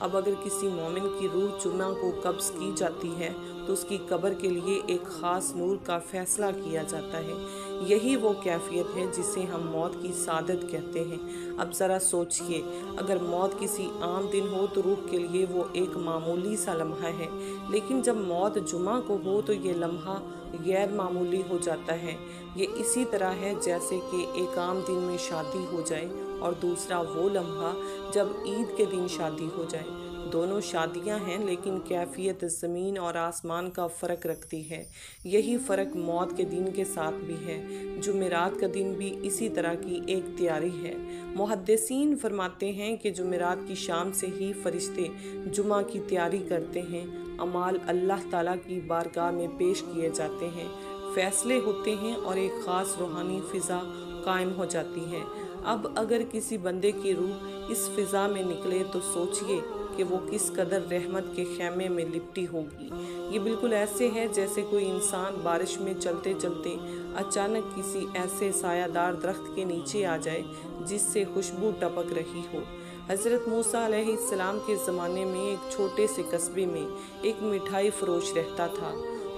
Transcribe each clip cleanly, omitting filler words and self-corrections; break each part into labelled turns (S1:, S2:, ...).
S1: اب اگر کسی مومن کی روح جمعہ کو قبض کی جاتی ہے تو اس کی قبر کے لیے ایک خاص نور کا فیصلہ کیا جاتا ہے۔ یہی وہ کیفیت ہے جسے ہم موت کی سعادت کہتے ہیں۔ اب ذرا سوچئے، اگر موت کسی عام دن ہو تو روح کے لیے وہ ایک معمولی سا لمحہ ہے، لیکن جب موت جمعہ کو ہو تو یہ لمحہ غیر معمولی ہو جاتا ہے۔ یہ اسی طرح ہے جیسے کہ ایک عام دن میں شادی ہو جائے اور دوسرا وہ لمحہ جب عید کے دن شادی ہو جائے۔ دونوں شادیاں ہیں لیکن کیفیت زمین اور آسمان کا فرق رکھتی ہے۔ یہی فرق موت کے دن کے ساتھ بھی ہے۔ جمعرات کا دن بھی اسی طرح کی ایک تیاری ہے۔ محدثین فرماتے ہیں کہ جمعرات کی شام سے ہی فرشتے جمعہ کی تیاری کرتے ہیں، اعمال اللہ تعالیٰ کی بارگاہ میں پیش کیے جاتے ہیں، فیصلے ہوتے ہیں اور ایک خاص روحانی فضا قائم ہو جاتی ہے۔ اب اگر کسی بندے کی روح اس فضا میں نکلے تو سوچئے کہ وہ کس قدر رحمت کے خیمے میں لپٹی ہوگی۔ یہ بالکل ایسے ہے جیسے کوئی انسان بارش میں چلتے چلتے اچانک کسی ایسے سایہ دار درخت کے نیچے آ جائے جس سے خوشبو ٹپک رہی ہو۔ حضرت موسیٰ علیہ السلام کے زمانے میں ایک چھوٹے سے قصبے میں ایک مٹھائی فروش رہتا تھا۔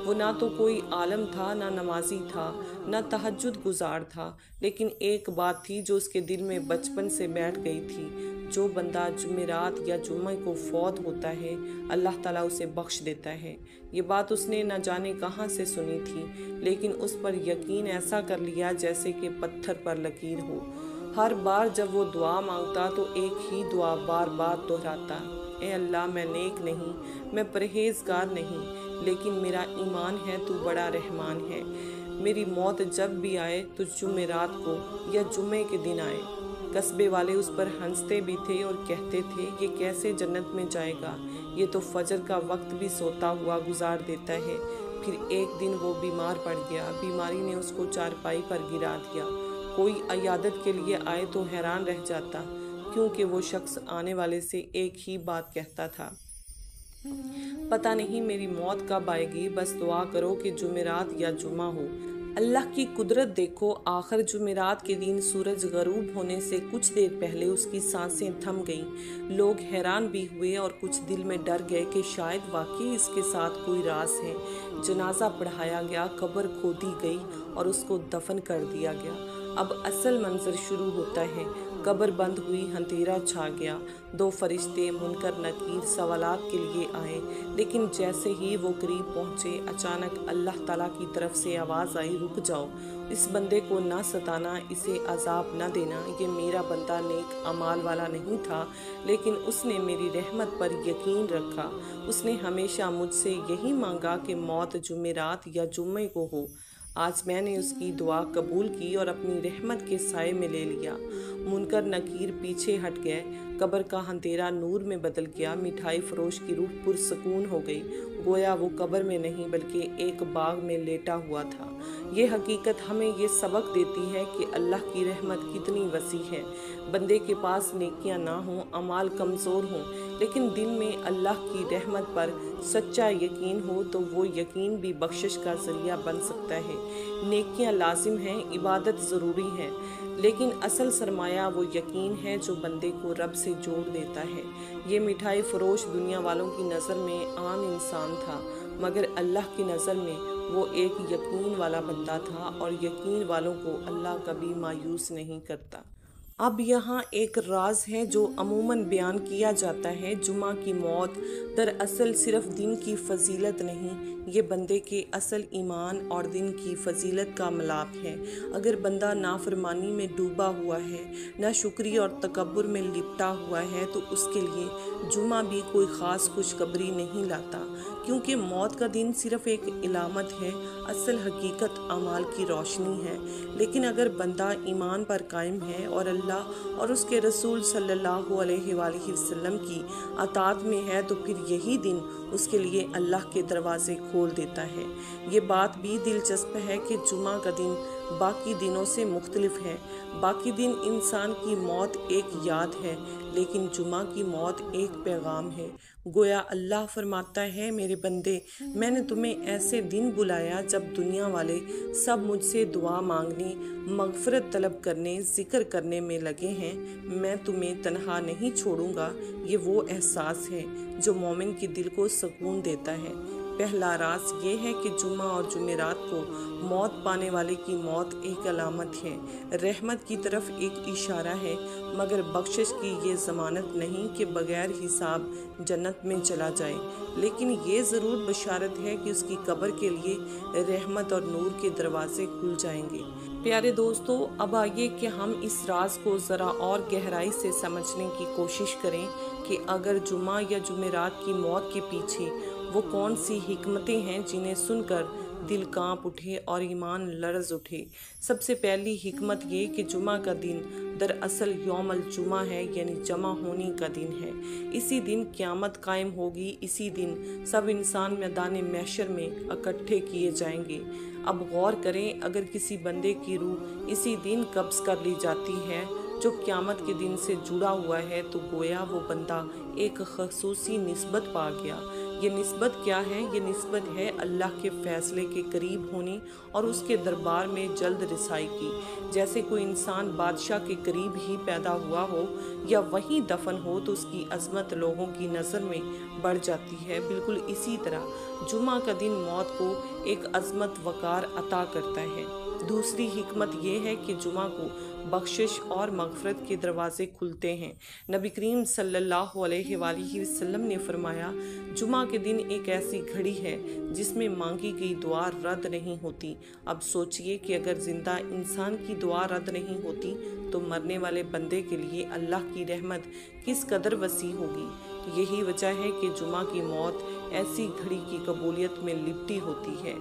S1: وہ نہ تو کوئی عالم تھا، نہ نمازی تھا، نہ تہجد گزار تھا، لیکن ایک بات تھی جو اس کے دل میں بچپن سے بیٹھ گئی تھی: جو بندہ جمعرات یا جمعہ کو فوت ہوتا ہے اللہ تعالیٰ اسے بخش دیتا ہے۔ یہ بات اس نے نہ جانے کہاں سے سنی تھی، لیکن اس پر یقین ایسا کر لیا جیسے کہ پتھر پر لکیر ہو۔ ہر بار جب وہ دعا مانگتا تو ایک ہی دعا بار بار دہراتا: اے اللہ، میں نیک نہیں، میں پرہیزگار نہیں، لیکن میرا ایمان ہے تو بڑا رحمان ہے۔ میری موت جب بھی آئے تو جمعرات کو یا جمعے کے دن آئے۔ قصبے والے اس پر ہنستے بھی تھے اور کہتے تھے: یہ کیسے جنت میں جائے گا، یہ تو فجر کا وقت بھی سوتا ہوا گزار دیتا ہے۔ پھر ایک دن وہ بیمار پڑ گیا، بیماری نے اس کو چارپائی پر گرا دیا۔ کوئی عیادت کے لیے آئے تو حیران رہ جاتا، کیونکہ وہ شخص آنے والے سے ایک ہی بات کہتا تھا: پتہ نہیں میری موت کب آئے گی، بس دعا کرو کہ جمعرات یا جمعہ ہو۔ اللہ کی قدرت دیکھو، آخر جمعرات کے دن سورج غروب ہونے سے کچھ دیر پہلے اس کی سانسیں تھم گئیں۔ لوگ حیران بھی ہوئے اور کچھ دل میں ڈر گئے کہ شاید واقعی اس کے ساتھ کوئی راز ہے۔ جنازہ پڑھایا گیا، قبر کھودی گئی اور اس کو دفن کر دیا گیا۔ اب اصل منظر شروع ہوتا ہے۔ قبر بند ہوئی، اندھیرا چھا گیا۔ دو فرشتے منکر نکیر سوالات کے لیے آئے، لیکن جیسے ہی وہ قریب پہنچے اچانک اللہ تعالیٰ کی طرف سے آواز آئی: رک جاؤ، اس بندے کو نہ ستانا، اسے عذاب نہ دینا۔ یہ میرا بندہ نیک اعمال والا نہیں تھا، لیکن اس نے میری رحمت پر یقین رکھا۔ اس نے ہمیشہ مجھ سے یہی مانگا کہ موت جمعرات یا جمعے کو ہو۔ آج میں نے اس کی دعا قبول کی اور اپنی رحمت کے سائے میں لے لیا۔ منکر نکیر پیچھے ہٹ گئے، قبر کا اندھیرا نور میں بدل گیا، مٹھائی فروش کی روح پرسکون ہو گئی، گویا وہ قبر میں نہیں بلکہ ایک باغ میں لیٹا ہوا تھا۔ یہ حقیقت ہمیں یہ سبق دیتی ہے کہ اللہ کی رحمت کتنی وسیع ہے۔ بندے کے پاس نیکیاں نہ ہوں، اعمال کمزور ہوں، لیکن دل میں اللہ کی رحمت پر سچا یقین ہو تو وہ یقین بھی بخشش کا ذریعہ بن سکتا ہے۔ نیکیاں لازم ہیں، عبادت ضروری ہے، لیکن اصل سرمایہ وہ یقین ہے جو بندے کو رب سے جوڑ دیتا ہے۔ یہ مٹھائی فروش دنیا والوں کی نظر میں عام انسان تھا، مگر اللہ کی نظر میں وہ ایک یقین والا بندہ تھا، اور یقین والوں کو اللہ کبھی مایوس نہیں کرتا۔ اب یہاں ایک راز ہے جو عموماً بیان کیا جاتا ہے: جمعہ کی موت دراصل صرف دن کی فضیلت نہیں، یہ بندے کے اصل ایمان اور دن کی فضیلت کا ملاپ ہے۔ اگر بندہ نافرمانی میں ڈوبا ہوا ہے، ناشکری اور تکبر میں لپٹا ہوا ہے، تو اس کے لیے جمعہ بھی کوئی خاص خوشخبری نہیں لاتا، کیونکہ موت کا دن صرف ایک علامت ہے، اصل حقیقت اعمال کی روشنی ہے۔ لیکن اگر بندہ ایمان پر قائم ہے اور اللہ اور اس کے رسول صلی اللہ علیہ وآلہ وسلم کی اطاعت میں ہے تو پھر یہی دن اس کے لیے اللہ کے دروازے کھول دیتا ہے۔ یہ بات بھی دلچسپ ہے کہ جمعہ کا دن باقی دنوں سے مختلف ہے۔ باقی دن انسان کی موت ایک یاد ہے، لیکن جمعہ کی موت ایک پیغام ہے۔ گویا اللہ فرماتا ہے، میرے بندے، میں نے تمہیں ایسے دن بلایا جب دنیا والے سب مجھ سے دعا مانگنے، مغفرت طلب کرنے، ذکر کرنے میں لگے ہیں۔ میں تمہیں تنہا نہیں چھوڑوں گا۔ یہ وہ احساس ہے جو مومن کے دل کو سکون دیتا ہے۔ پہلا راز یہ ہے کہ جمعہ اور جمعرات کو موت پانے والے کی موت ایک علامت ہے، رحمت کی طرف ایک اشارہ ہے، مگر بخشش کی یہ ضمانت نہیں کہ بغیر حساب جنت میں چلا جائے، لیکن یہ ضرور بشارت ہے کہ اس کی قبر کے لیے رحمت اور نور کے دروازے کھل جائیں گے۔ پیارے دوستو، اب آئیے کہ ہم اس راز کو ذرا اور گہرائی سے سمجھنے کی کوشش کریں کہ اگر جمعہ یا جمعرات کی موت کے پیچھے وہ کون سی حکمتیں ہیں جنہیں سن کر دل کانپ اٹھے اور ایمان لرز اٹھے۔ سب سے پہلی حکمت یہ کہ جمعہ کا دن دراصل یوم الجمعہ ہے، یعنی جمع ہونے کا دن ہے۔ اسی دن قیامت قائم ہوگی، اسی دن سب انسان میدان محشر میں اکٹھے کیے جائیں گے۔ اب غور کریں، اگر کسی بندے کی روح اسی دن قبض کر لی جاتی ہے جو قیامت کے دن سے جڑا ہوا ہے، تو گویا وہ بندہ ایک خصوصی نسبت پا گیا۔ یہ نسبت کیا ہے؟ یہ نسبت ہے اللہ کے فیصلے کے قریب ہونے اور اس کے دربار میں جلد رسائی کی۔ جیسے کوئی انسان بادشاہ کے قریب ہی پیدا ہوا ہو یا وہیں دفن ہو تو اس کی عظمت لوگوں کی نظر میں بڑھ جاتی ہے، بالکل اسی طرح جمعہ کا دن موت کو ایک عظمت وقار عطا کرتا ہے۔ دوسری حکمت یہ ہے کہ جمعہ کو بخشش اور مغفرت کے دروازے کھلتے ہیں۔ نبی کریم صلی اللہ علیہ وآلہ وسلم نے فرمایا، جمعہ کے دن ایک ایسی گھڑی ہے جس میں مانگی گئی دعا رد نہیں ہوتی۔ اب سوچئے کہ اگر زندہ انسان کی دعا رد نہیں ہوتی تو مرنے والے بندے کے لیے اللہ کی رحمت کس قدر وسیع ہوگی۔ یہی وجہ ہے کہ جمعہ کی موت ایسی گھڑی کی قبولیت میں لپٹی ہوتی ہے۔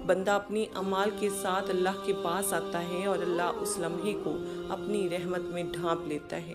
S1: بندہ اپنی اعمال کے ساتھ اللہ کے پاس آتا ہے اور اللہ اس لمحے کو اپنی رحمت میں ڈھانپ لیتا ہے۔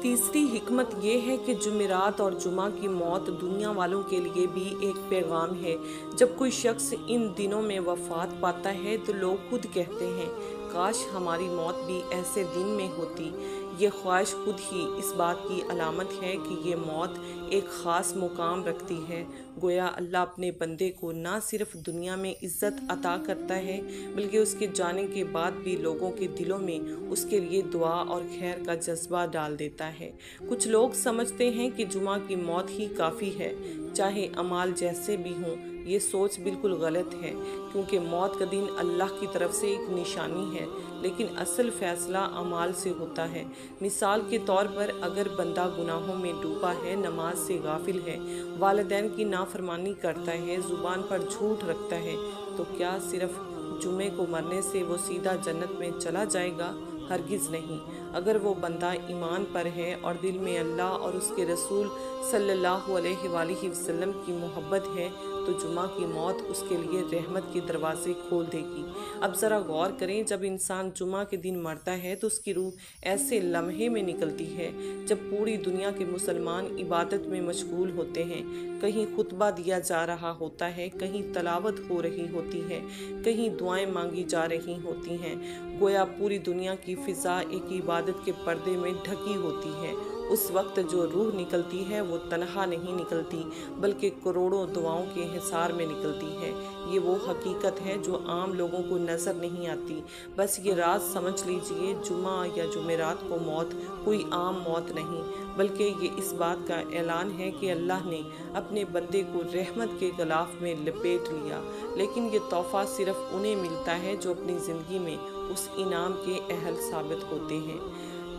S1: تیسری حکمت یہ ہے کہ جمعرات اور جمعہ کی موت دنیا والوں کے لیے بھی ایک پیغام ہے۔ جب کوئی شخص ان دنوں میں وفات پاتا ہے تو لوگ خود کہتے ہیں، کاش ہماری موت بھی ایسے دن میں ہوتی۔ یہ خواہش خود ہی اس بات کی علامت ہے کہ یہ موت ایک خاص مقام رکھتی ہے۔ گویا اللہ اپنے بندے کو نہ صرف دنیا میں عزت عطا کرتا ہے بلکہ اس کے جانے کے بعد بھی لوگوں کے دلوں میں اس کے لیے دعا اور خیر کا جذبہ ڈال دیتا ہے۔ کچھ لوگ سمجھتے ہیں کہ جمعہ کی موت ہی کافی ہے، چاہے اعمال جیسے بھی ہوں۔ یہ سوچ بالکل غلط ہے، کیونکہ موت کا دن اللہ کی طرف سے ایک نشانی ہے، لیکن اصل فیصلہ اعمال سے ہوتا ہے۔ مثال کے طور پر اگر بندہ گناہوں میں ڈوبا ہے، نماز سے غافل ہے، والدین کی نافرمانی کرتا ہے، زبان پر جھوٹ رکھتا ہے، تو کیا صرف جمعے کو مرنے سے وہ سیدھا جنت میں چلا جائے گا؟ ہرگز نہیں۔ اگر وہ بندہ ایمان پر ہے اور دل میں اللہ اور اس کے رسول صلی اللہ علیہ وآلہ وسلم کی محبت ہے تو جمعہ کی موت اس کے لیے رحمت کے دروازے کھول دے گی۔ اب ذرا غور کریں، جب انسان جمعہ کے دن مرتا ہے تو اس کی روح ایسے لمحے میں نکلتی ہے جب پوری دنیا کے مسلمان عبادت میں مشغول ہوتے ہیں۔ کہیں خطبہ دیا جا رہا ہوتا ہے، کہیں تلاوت ہو رہی ہوتی ہے، کہیں دعائیں مانگی جا رہی ہوتی ہیں۔ گویا پوری دنیا کی فضا ایک عبادت کے پردے میں ڈھکی ہوتی ہے۔ اس وقت جو روح نکلتی ہے وہ تنہا نہیں نکلتی بلکہ کروڑوں دعاؤں کے حصار میں نکلتی ہے۔ یہ وہ حقیقت ہے جو عام لوگوں کو نظر نہیں آتی۔ بس یہ راز سمجھ لیجئے، جمعہ یا جمعرات کو موت کوئی عام موت نہیں، بلکہ یہ اس بات کا اعلان ہے کہ اللہ نے اپنے بندے کو رحمت کے غلاف میں لپیٹ لیا، لیکن یہ تحفہ صرف انہیں ملتا ہے جو اپنی زندگی میں اس انعام کے اہل ثابت ہوتے ہیں۔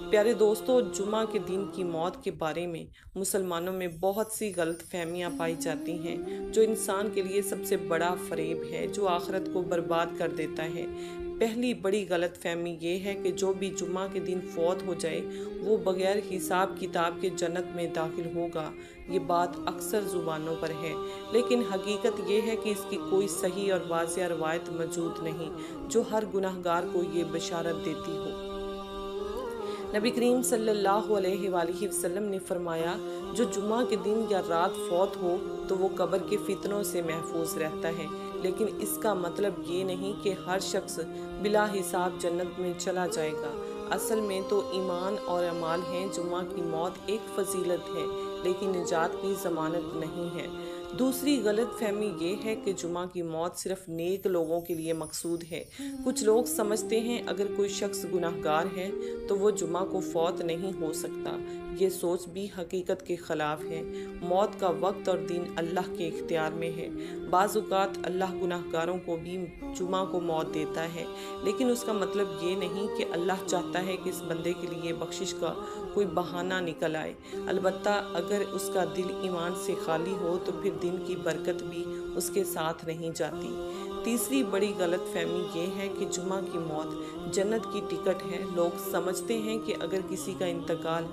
S1: پیارے دوستو، جمعہ کے دن کی موت کے بارے میں مسلمانوں میں بہت سی غلط فہمیاں پائی جاتی ہیں، جو انسان کے لیے سب سے بڑا فریب ہے، جو آخرت کو برباد کر دیتا ہے۔ پہلی بڑی غلط فہمی یہ ہے کہ جو بھی جمعہ کے دن فوت ہو جائے وہ بغیر حساب کتاب کے جنت میں داخل ہوگا۔ یہ بات اکثر زبانوں پر ہے، لیکن حقیقت یہ ہے کہ اس کی کوئی صحیح اور واضح روایت موجود نہیں جو ہر گناہگار کو یہ بشارت دیتی ہو۔ نبی کریم صلی اللہ علیہ وآلہ وسلم نے فرمایا، جو جمعہ کے دن یا رات فوت ہو تو وہ قبر کے فتنوں سے محفوظ رہتا ہے۔ لیکن اس کا مطلب یہ نہیں کہ ہر شخص بلا حساب جنت میں چلا جائے گا۔ اصل میں تو ایمان اور اعمال ہیں۔ جمعہ کی موت ایک فضیلت ہے لیکن نجات کی ضمانت نہیں ہے۔ دوسری غلط فہمی یہ ہے کہ جمعہ کی موت صرف نیک لوگوں کے لیے مقصود ہے۔ کچھ لوگ سمجھتے ہیں اگر کوئی شخص گناہگار ہے تو وہ جمعہ کو فوت نہیں ہو سکتا۔ یہ سوچ بھی حقیقت کے خلاف ہے۔ موت کا وقت اور دن اللہ کے اختیار میں ہے۔ بعض اوقات اللہ گناہگاروں کو بھی جمعہ کو موت دیتا ہے، لیکن اس کا مطلب یہ نہیں کہ اللہ چاہتا ہے کہ اس بندے کے لیے بخشش کا کوئی بہانہ نکل آئے۔ البتہ اگر اس کا دل ایمان سے خالی ہو تو پھر دن کی برکت بھی اس کے ساتھ نہیں جاتی۔ تیسری بڑی غلط فہمی یہ ہے کہ جمعہ کی موت جنت کی ٹکٹ ہے۔ لوگ سمجھتے ہیں کہ اگر کسی کا انتقال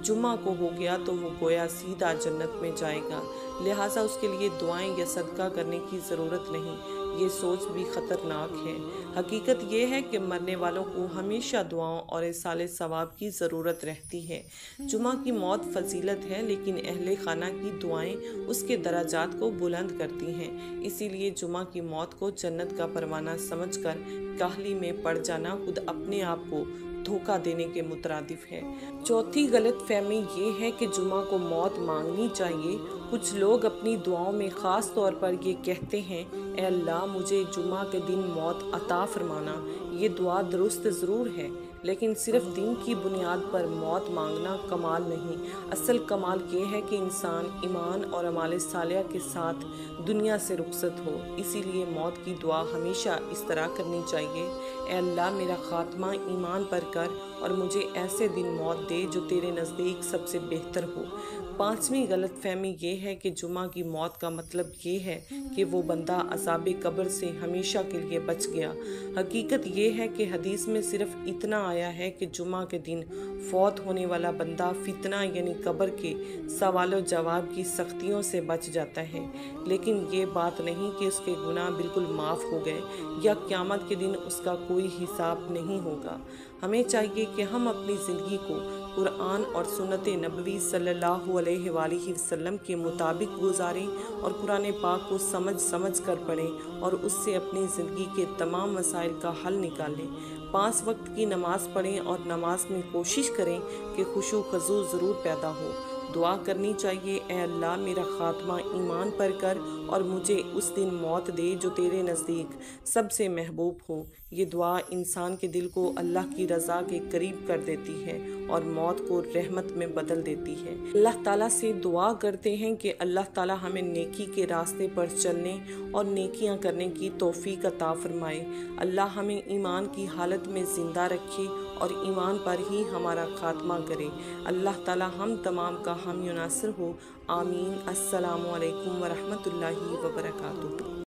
S1: جمعہ کو ہو گیا تو وہ گویا سیدھا جنت میں جائے گا، لہٰذا اس کے لیے دعائیں یا صدقہ کرنے کی ضرورت نہیں۔ یہ سوچ بھی خطرناک ہے۔ حقیقت یہ ہے کہ مرنے والوں کو ہمیشہ دعاؤں اور ایصال ثواب کی ضرورت رہتی ہے۔ جمعہ کی موت فضیلت ہے لیکن اہل خانہ کی دعائیں اس کے درجات کو بلند کرتی ہیں۔ اسی لیے جمعہ کی موت کو جنت کا پروانہ سمجھ کر کاہلی میں پڑ جانا خود اپنے آپ کو دھوکہ دینے کے مترادف ہے۔ چوتھی غلط فہمی یہ ہے کہ جمعہ کو موت مانگنی چاہیے۔ کچھ لوگ اپنی دعاؤں میں خاص طور پر یہ کہتے ہیں، اے اللہ مجھے جمعہ کے دن موت عطا فرمانا۔ یہ دعا درست ضرور ہے لیکن صرف دین کی بنیاد پر موت مانگنا کمال نہیں۔ اصل کمال یہ ہے کہ انسان ایمان اور اعمال صالحہ کے ساتھ دنیا سے رخصت ہو۔ اسی لیے موت کی دعا ہمیشہ اس طرح کرنی چاہیے، اے اللہ میرا خاتمہ ایمان پر کر اور مجھے ایسے دن موت دے جو تیرے نزدیک سب سے بہتر ہو۔ پانچویں غلط فہمی یہ ہے کہ جمعہ کی موت کا مطلب یہ ہے کہ وہ بندہ عذاب قبر سے ہمیشہ کے لیے بچ گیا۔ حقیقت یہ ہے کہ حدیث میں صرف اتنا آیا ہے کہ جمعہ کے دن فوت ہونے والا بندہ فتنہ یعنی قبر کے سوال و جواب کی سختیوں سے بچ جاتا ہے، لیکن یہ بات نہیں کہ اس کے گناہ بالکل معاف ہو گئے یا قیامت کے دن اس کا کوئی حساب نہیں ہوگا۔ ہمیں چاہیے کہ ہم اپنی زندگی کو قرآن اور سنت نبوی صلی اللہ علیہ وآلہ وسلم کے مطابق گزاریں اور قرآن پاک کو سمجھ کر پڑھیں اور اس سے اپنی زندگی کے تمام مسائل کا حل نکالیں۔ 5 وقت کی نماز پڑھیں اور نماز میں کوشش کریں کہ خشوع و خضوع ضرور پیدا ہو۔ دعا کرنی چاہیے، اے اللہ میرا خاتمہ ایمان پر کر اور مجھے اس دن موت دے جو تیرے نزدیک سب سے محبوب ہو۔ یہ دعا انسان کے دل کو اللہ کی رضا کے قریب کر دیتی ہے اور موت کو رحمت میں بدل دیتی ہے۔ اللہ تعالیٰ سے دعا کرتے ہیں کہ اللہ تعالیٰ ہمیں نیکی کے راستے پر چلنے اور نیکیاں کرنے کی توفیق عطا فرمائے۔ اللہ ہمیں ایمان کی حالت میں زندہ رکھے اور ایمان پر ہی ہمارا خاتمہ کرے۔ اللہ تعالیٰ ہم تمام کا حامی و ناصر ہو۔ آمین۔ السلام علیکم ورحمۃ اللہ وبرکاتہ۔